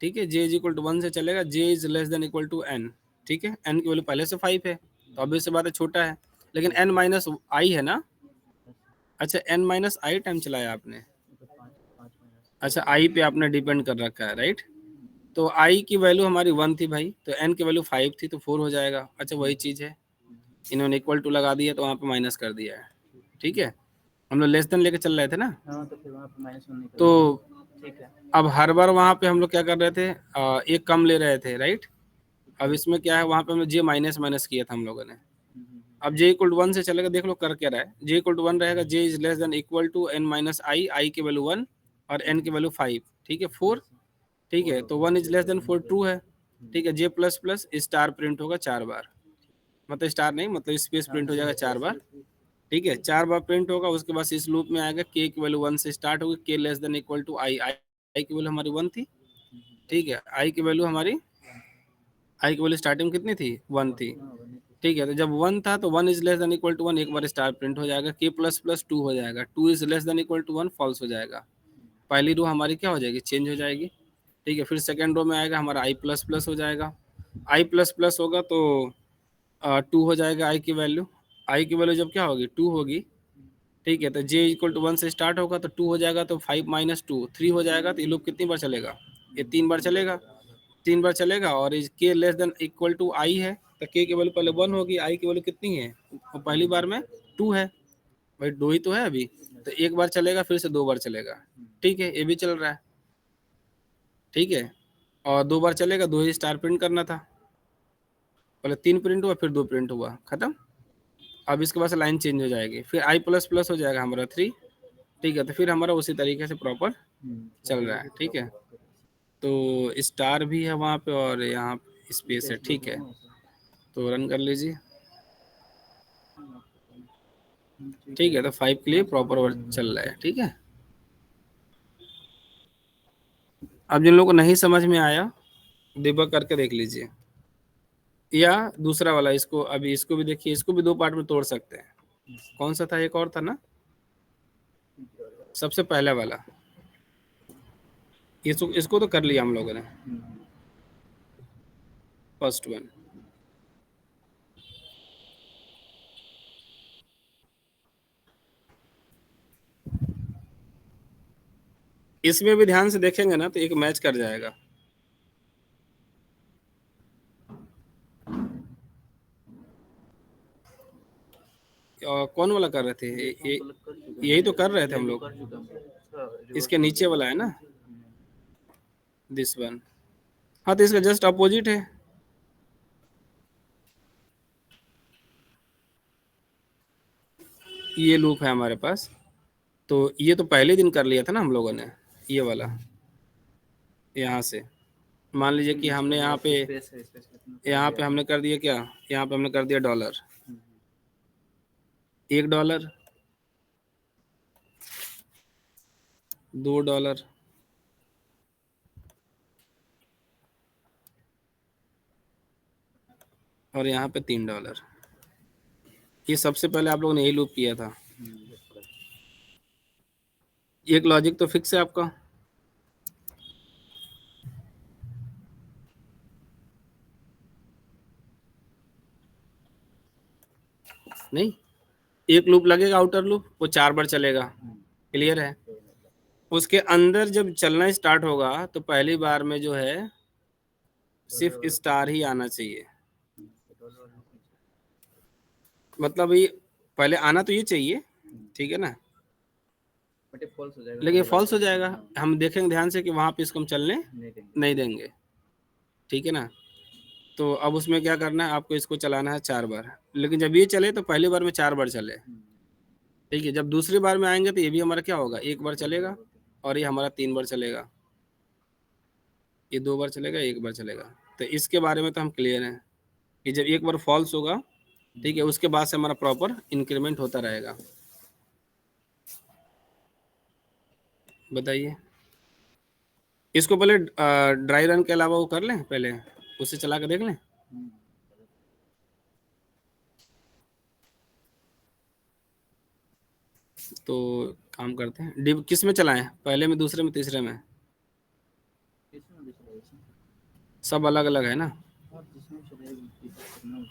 A: ठीक है, j इज इक्वल टू 1 से चलेगा, j is less than equal to n, ठीक है, n की वैल्यू पहले से 5 है, तो अब इससे बात है छोटा है, लेकिन n माइनस आई है ना, अच्छा n माइनस आई टाइम चलाया आपने, अच्छा i पे आपने डिपेंड कर रखा है, राइट, तो i की वैल्यू हमारी 1 थी भाई, तो n की वैल्यू 5 थी, तो 4 हो जाएगा, अच्छा वही चीज़ है, इन्होंने इक्वल टू लगा दिया तो वहाँ पे माइनस कर दिया है, ठीक है, हम लोग लेस देन लेके चल रहे थे ना,
C: हाँ तो फिर वहाँ पे -1 निकल
A: तो
C: ठीक है।
A: अब हर बार वहाँ पे हम लोग क्या कर रहे थे, एक कम ले रहे थे, राइट, अब इसमें क्या है, वहाँ पे हमने जे माइनस माइनस किया था हम लोगों ने, अब जे इक्वल टू 1 से चलेगा, देख लो कर क्या रहा है, जे इक्वल टू 1 रहेगा, J is less than equal to n minus I की वैल्यू 1 और n की वैल्यू 5, ठीक है 4, ठीक है, तो 1 इज लेस देन 4 ट्रू है, ठीक है, जे प्लस प्लस स्टार प्रिंट होगा 4 बार, मतलब स्टार नहीं, मतलब स्पेस प्रिंट हो जाएगा 4 बार, ठीक है, 4 बार प्रिंट होगा, उसके बाद इस लूप में आएगा k की वैल्यू 1 से स्टार्ट होगी, k less than equal to I की वैल्यू हमारी 1 थी, ठीक है, आई की वैल्यू हमारी, आई की वैल्यू स्टार्टिंग कितनी थी 1 थी, ठीक है, तो जब 1 था तो 1 is less than equal to 1 एक बार स्टार प्रिंट हो जाएगा, k प्लस प्लस 2 हो जाएगा, 2 is less than equal to 1 false हो जाएगा, पहली रो हमारी क्या हो जाएगी, चेंज हो जाएगी, ठीक है, फिर सेकंड रो में आएगा हमारा i प्लस प्लस हो जाएगा, i प्लस प्लस होगा तो 2 हो जाएगा i की वैल्यू, i की वैल्यू जब क्या होगी 2 होगी, ठीक है, तो j इक्वल टू 1 से स्टार्ट होगा तो 2 हो जाएगा, तो 5 माइनस 2 3 हो जाएगा, तो ये लूप कितनी बार चलेगा, ये 3 बार चलेगा, 3 बार चलेगा, और k less than equal to i है, तो k की वैल्यू पहले 1 होगी, i की वैल्यू कितनी है, और पहली बार में 2 है, भाई 2 ही तो है अभी, तो एक बार चलेगा फिर से 2 बार चलेगा, ठीक है, ये भी चल रहा है, ठीक है, और 2 बार चलेगा, 2 ही स्टार प्रिंट करना था, पहले 3 प्रिंट हुआ फिर 2 प्रिंट हुआ, खत्म, अब इसके बाद से लाइन चेंज हो जाएगी, फिर i प्लस प्लस हो जाएगा हमारा 3, ठीक है, तो फिर हमारा उसी तरीके से प्रॉपर चल रहा है, ठीक है, तो स्टार भी है वहाँ पे और यहाँ स्पेस है, ठीक है, तो रन कर लीजिए, ठीक है, तो 5 के लिए प्रॉपर चल रहा है, ठीक है। अब जिन लोगों को नहीं समझ में आया डिबग करके देख लीजिए, या दूसरा वाला, इसको अभी इसको भी देखिए, इसको भी 2 पार्ट में तोड़ सकते हैं, कौन सा था, एक और था ना, सबसे पहला वाला, इसको तो कर लिया हम लोगों ने, फर्स्ट वन, इसमें भी ध्यान से देखेंगे ना तो एक मैच कर जाएगा, कौन वाला कर रहे थे, यही तो कर रहे थे हम लोग, इसके नीचे वाला है ना, दिस वन, हाँ तो इसका जस्ट अपोजिट है, ये लूप है हमारे पास, तो ये तो पहले दिन कर लिया था ना हम लोगों ने, ये वाला, यहाँ से मान लीजिए कि हमने यहाँ पे हमने कर दिया क्या, यहाँ पे हमने कर दिया $1, $1, $2, और यहाँ पे $3, ये सबसे पहले आप लोगों ने यही लूप किया था, एक लॉजिक तो फिक्स है आपका, नहीं एक लूप लगेगा आउटर लूप, वो 4 बार चलेगा। क्लियर है? उसके अंदर जब चलना स्टार्ट होगा तो पहली बार में जो है सिर्फ स्टार ही आना चाहिए। मतलब ये पहले आना तो ये चाहिए, ठीक है ना,
C: बट ये फॉल्स हो जाएगा,
A: लेकिन फॉल्स हो जाएगा। हम देखेंगे ध्यान से कि वहां पे इसको हम चलने नहीं देंगे, ठीक है ना। तो अब उसमें क्या करना है, आपको इसको चलाना है 4 बार, लेकिन जब ये चले तो पहली बार में 4 बार चले, ठीक है। जब दूसरी बार में आएंगे तो ये भी हमारा क्या होगा, 1 बार चलेगा, और ये हमारा 3 बार चलेगा, ये 2 बार चलेगा, 1 बार चलेगा। तो इसके बारे में तो हम क्लियर हैं कि जब एक बार फॉल्स होगा, ठीक है, उसके बाद से हमारा प्रॉपर इंक्रीमेंट होता रहेगा। बताइए, इसको पहले ड्राई रन के अलावा वो कर लें, पहले उससे चला के देख लें। तो काम करते हैं, डिब किस में चलाएं, पहले में, दूसरे में, तीसरे में? सब अलग अलग है ना।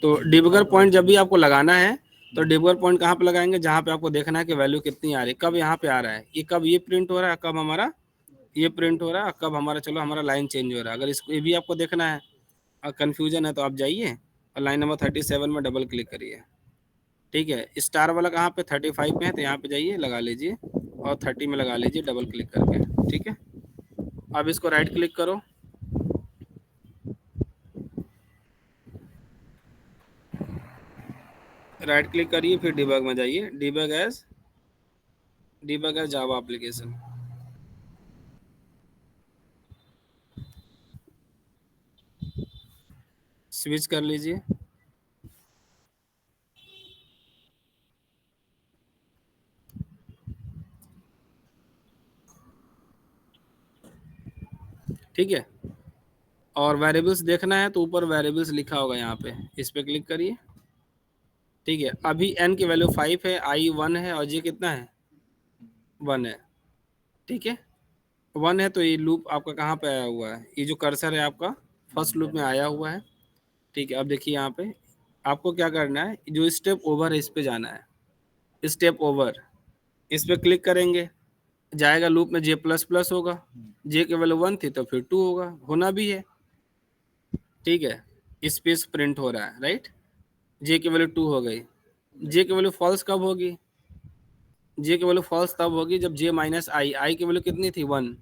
A: तो डिबगर पॉइंट जब भी आपको लगाना है तो डिबगर पॉइंट कहाँ पे लगाएंगे, जहाँ पे आपको देखना है कि वैल्यू कितनी आ रही है, कब यहाँ पे आ रहा है, ये कब ये प्रिंट हो रहा है, कब हमारा ये प्रिंट हो रहा है, कब हमारा चलो हमारा लाइन चेंज हो रहा है। अगर इसको ये भी आपको देखना है और कन्फ्यूजन है तो आप जाइए और लाइन नंबर 37 में डबल क्लिक करिए, ठीक है। स्टार वाला कहाँ पे 35 में है, तो यहाँ पे जाइए, लगा लीजिए और 30 में लगा लीजिए डबल क्लिक करके, ठीक है। अब इसको राइट क्लिक करो, राइट क्लिक करिए, फिर डिबग में जाइए, debug as Java application, switch कर लीजिए। ठीक है, और वेरिएबल्स देखना है तो ऊपर वेरिएबल्स लिखा होगा यहाँ पे, इस पे क्लिक करिए, ठीक है। अभी n की वैल्यू 5 है, i 1 है, और j कितना है, 1 है, ठीक है। 1 है तो ये लूप आपका कहाँ पे आया हुआ है, ये जो कर्सर है आपका फर्स्ट लूप में आया हुआ है, ठीक है। अब देखिए यहाँ पे आपको क्या करना है, जो स्टेप ओवर है इस पे जाना है, स्टेप ओवर, इस पे क्लिक करेंगे, जाएगा लूप में j++ होगा, j की वैल्यू 1 थी तो फिर 2 होगा, होना भी है, ठीक है। स्पेस प्रिंट हो रहा है, राइट, j की वैल्यू 2 हो गई। j की वैल्यू फॉल्स कब होगी, j की वैल्यू फॉल्स तब होगी जब j माइनस आई, आई की वैल्यू कितनी थी, 1,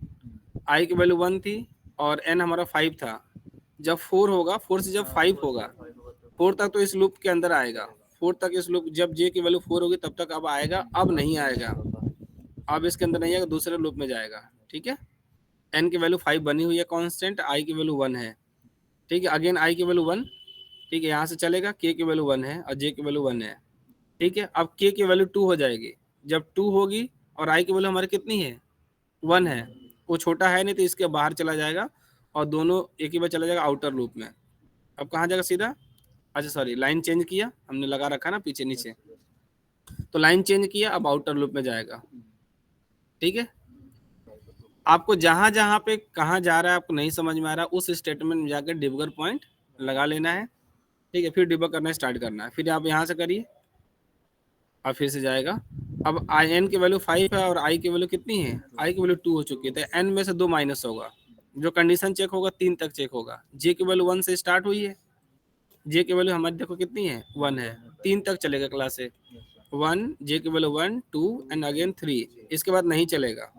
A: आई की वैल्यू 1 थी और n हमारा 5 था। जब 4 होगा, 4 से जब 5 होगा, 4 तक तो इस लूप के अंदर आएगा, 4 तक इस लूप, जब j की वैल्यू 4 होगी तब तक अब आएगा, अब नहीं आएगा, अब इसके अंदर नहीं आएगा, दूसरे लूप में जाएगा, ठीक है। n की वैल्यू 5 बनी हुई है कांस्टेंट, i की वैल्यू 1 है, ठीक है। अगेन i की वैल्यू 1, ठीक है, यहाँ से चलेगा, k की वैल्यू 1 है और j की वैल्यू 1 है, ठीक है। अब k की वैल्यू 2 हो जाएगी, जब 2 होगी और i की वैल्यू हमारी कितनी है, 1 है, वो छोटा है नहीं तो इसके बाहर चला जाएगा और दोनों एक ही बार चला जाएगा आउटर लूप में। अब कहाँ जाएगा सीधा, अच्छा सॉरी, लाइन चेंज किया हमने, लगा रखा ना पीछे नीचे, तो लाइन चेंज किया, अब आउटर लूप में जाएगा, ठीक है। आपको जहां जहां पे कहाँ जा रहा है आपको नहीं समझ में आ रहा, उस स्टेटमेंट में जाकर डिबगर पॉइंट लगा लेना है, ठीक है। फिर डिबग करना स्टार्ट करना है, फिर आप यहाँ से करिए और फिर से जाएगा। अब आई एन की वैल्यू 5 है और आई की वैल्यू कितनी है, आई की वैल्यू 2 हो चुकी है, तो एन में से 2 माइनस होगा, जो कंडीशन चेक होगा 3 तक चेक होगा। जे की वैल्यू 1 से स्टार्ट हुई है, जे की वैल्यू हमारी देखो कितनी है, 1 है, 3 तक चलेगा क्लास से, 1, जे की वैल्यू 1 2 एंड अगेन 3, इसके बाद नहीं चलेगा,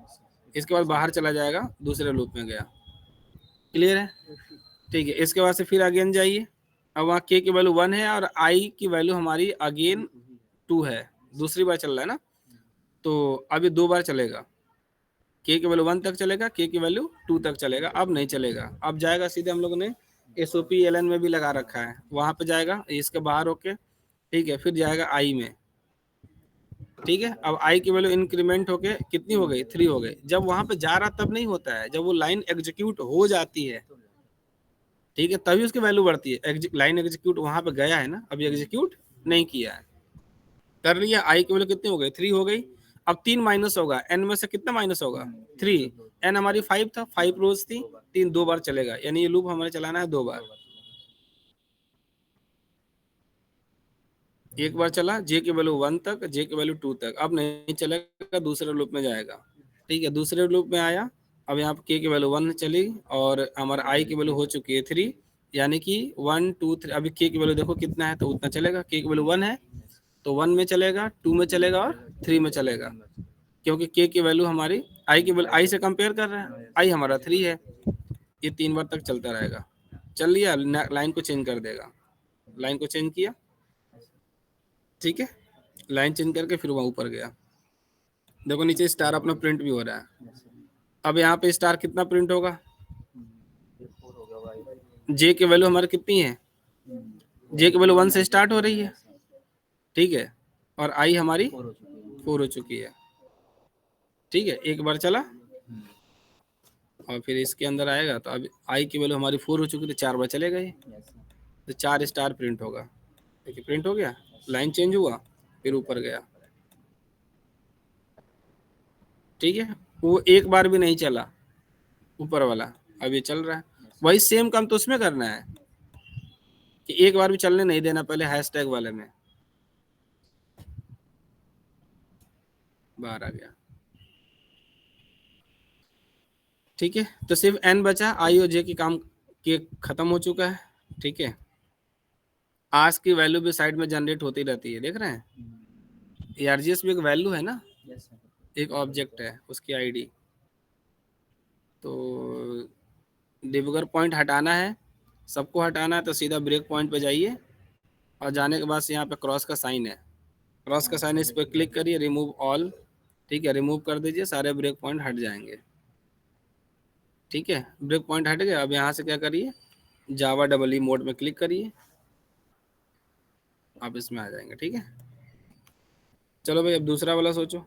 A: इसके बाद बाहर चला जाएगा, दूसरे लूप में गया। क्लियर है, ठीक है। इसके बाद से फिर अगेन जाइए, अब वहाँ के की वैल्यू 1 है और आई की वैल्यू हमारी अगेन 2 है, दूसरी बार चल रहा है ना, तो अभी 2 बार चलेगा, के की वैल्यू 1 तक चलेगा, के की वैल्यू 2 तक चलेगा, अब नहीं चलेगा। अब जाएगा सीधे, हम लोगों ने SOP-LN में भी लगा रखा है, वहां पे जाएगा, इसके बाहर होके, ठीक है, फिर जाएगा आई में, ठीक है। अब आई की वैल्यू इंक्रीमेंट होके कितनी हो गई, 3 हो गई। जब वहां पे जा रहा तब नहीं होता है, जब वो लाइन एग्जीक्यूट हो जाती है, ठीक है, तभी उसकी वैल्यू बढ़ती है। लाइन एग्जीक्यूट वहां पे गया है ना, अभी एग्जीक्यूट नहीं किया है, कर लिया, आई की वैल्यू कितनी हो गई, 3 हो गई। अब 3 माइनस होगा, एन में से कितना माइनस होगा, 3, एन हमारी 5 था, 5 रोज थी, 3 2 बार चलेगा, यानी ये लूप हमारे चलाना है 2 बार। एक बार चला जे की वैल्यू 1 तक, जे की वैल्यू 2 तक, अब नहीं चलेगा, दूसरे लूप में जाएगा। ठीक है, दूसरे लूप में आया, अब यहाँ पे के की वैल्यू 1 चली और हमारा आई की वैल्यू हो चुकी है 3, यानी कि 1 2 3। अभी के की वैल्यू देखो कितना है, तो उतना चलेगा। के की वैल्यू 1 है तो 1 में चलेगा, 2 में चलेगा और 3 में चलेगा, क्योंकि के की वैल्यू हमारी आई की वैल्यू आई से कंपेयर कर रहे हैं, आई हमारा 3 है। ये 3 बार तक चलता रहेगा। चल लिया, लाइन को चेंज कर देगा, लाइन को चेंज किया। ठीक है, लाइन चेंज करके फिर वहाँ ऊपर गया। देखो नीचे स्टार अपना प्रिंट भी हो रहा है। अब यहाँ पे स्टार कितना प्रिंट होगा,
C: ये 4 होगा वाई,
A: जे की वैल्यू हमारी कितनी है, जे की वैल्यू 1 से स्टार्ट हो रही है। ठीक है, और आई हमारी
C: 4 हो चुकी है।
A: 4 हो चुकी है। ठीक है, एक बार चला और फिर इसके अंदर आएगा, तो अब आई की वैल्यू हमारी 4 हो चुकी, तो 4 बार चलेगा ये,
C: यस
A: तो 4 स्टार प्रिंट होगा। देखिए प्रिंट हो गया, लाइन चेंज हुआ, फिर ऊपर गया। ठीक है, वो एक बार भी नहीं चला ऊपर वाला, अब ये चल रहा है। वही सेम काम तो उसमें करना है कि एक बार भी चलने नहीं देना पहले हैशटैग वाले में। बाहर आ गया। ठीक है, तो सिर्फ एन बचा, आई और जे की काम के खत्म हो चुका है। ठीक है, आज की वैल्यू भी साइड में जनरेट होती रहती है, देख रहे हैं। आरजीएस भी एक वैल्यू है ना,
C: यस
A: एक ऑब्जेक्ट है, उसकी आईडी। तो डिबगर पॉइंट हटाना है, सबको हटाना है, तो सीधा ब्रेक पॉइंट पे जाइए और जाने के बाद से यहाँ पे क्रॉस का साइन है, क्रॉस का साइन, इस पर क्लिक करिए, रिमूव ऑल। ठीक है, रिमूव कर दीजिए, सारे ब्रेक पॉइंट हट जाएंगे। ठीक है, ब्रेक पॉइंट हट गया। अब यहाँ से क्या करिए, जावा डबल ई मोड में क्लिक करिए, आप इसमें आ जाएंगे। ठीक है, चलो भाई अब दूसरा वाला सोचो।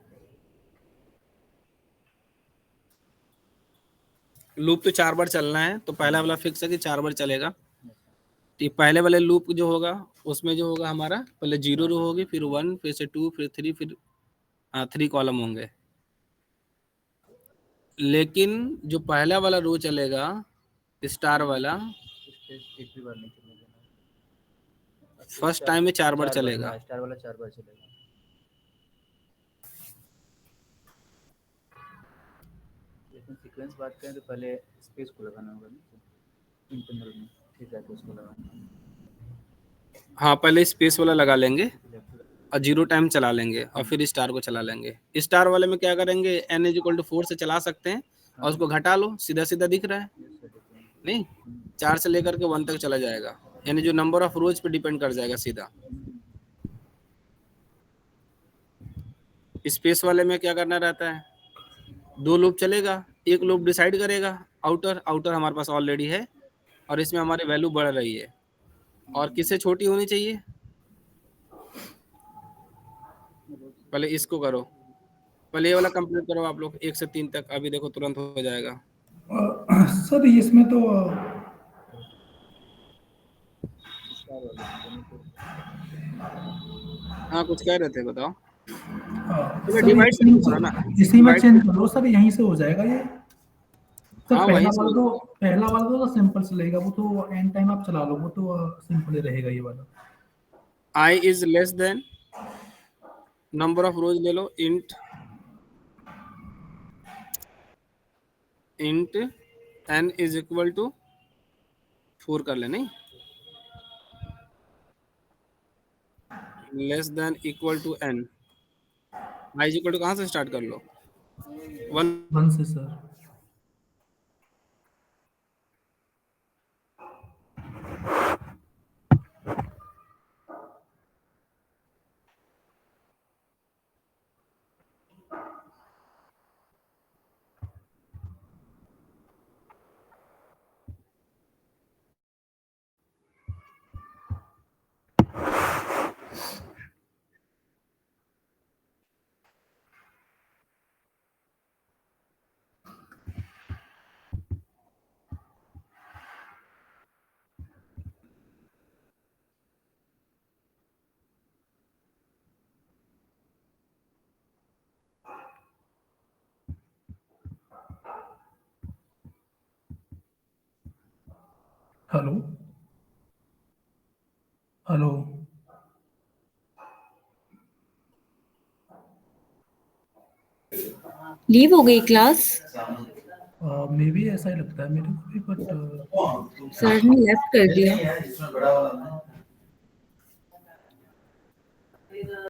A: लूप तो 4 बार चलना है, तो पहला वाला फिक्स है कि 4 बार चलेगा। तो पहले वाले लूप जो होगा उसमें जो होगा हमारा, पहले 0 रो होगी, फिर 1, फिर से 2, फिर 3, फिर 3 कॉलम होंगे। लेकिन जो पहला वाला रो चलेगा स्टार वाला,
C: एक भी बार नहीं चलने देना।
A: फर्स्ट टाइम में 4 बार
C: 4 बार,
A: चलेगा।
C: हाँ स्टार वाला 4 बार चलेगा। लेकिन सीक्वेंस बात करें तो पहले स्पेस को लगाना होगा ना इंटरनल में, फिर जाके उसको लगाना।
A: हाँ, पहले स्पेस वाला लगा लेंगे
C: लेफ्ट
A: और 0 टाइम चला लेंगे और फिर स्टार को चला लेंगे। स्टार वाले में क्या करेंगे, n इज इक्वल टू 4 से चला सकते हैं और उसको घटा लो, सीधा सीधा दिख रहा है नहीं, 4 से लेकर के 1 तक चला जाएगा, यानी जो नंबर ऑफ रोज पे डिपेंड कर जाएगा सीधा। स्पेस वाले में क्या करना रहता है, 2 लूप चलेगा, एक लूप डिसाइड करेगा आउटर, आउटर हमारे पास ऑलरेडी है और इसमें हमारी वैल्यू बढ़ रही है, और किससे छोटी होनी चाहिए, पहले इसको करो, पहले ये वाला कंप्लीट करो आप लोग 1 से 3 तक, अभी देखो तुरंत हो जाएगा।
B: सर इसमें तो
C: स्टार वाले में तो
A: हाँ कुछ कह रहे थे, बताओ। तो
B: सर
A: डिवाइड करके करो ना,
B: इसी में
A: डिवाइड
B: चेंज
A: कर,
B: कर लो सर, यहीं से हो जाएगा ये। सर
A: हाँ वहीं से।
B: पहला वाला तो सिंपल चलेगा, वो तो एंड टाइम आप चला लो, वो तो सिंपल ही रहेगा ये वाला।
A: I is less than, number of rows ले लो, int n is equal to 4 कर ले, नहीं less than equal to n, I is equal to कहाँ से स्टार्ट कर लो, 1।
B: 1 से सर। Hello hello.
D: लीव हो गई क्लास?
B: मे बी ऐसा ही लगता है मेरे को भी, बट
D: सर ने लेफ्ट कर दिया।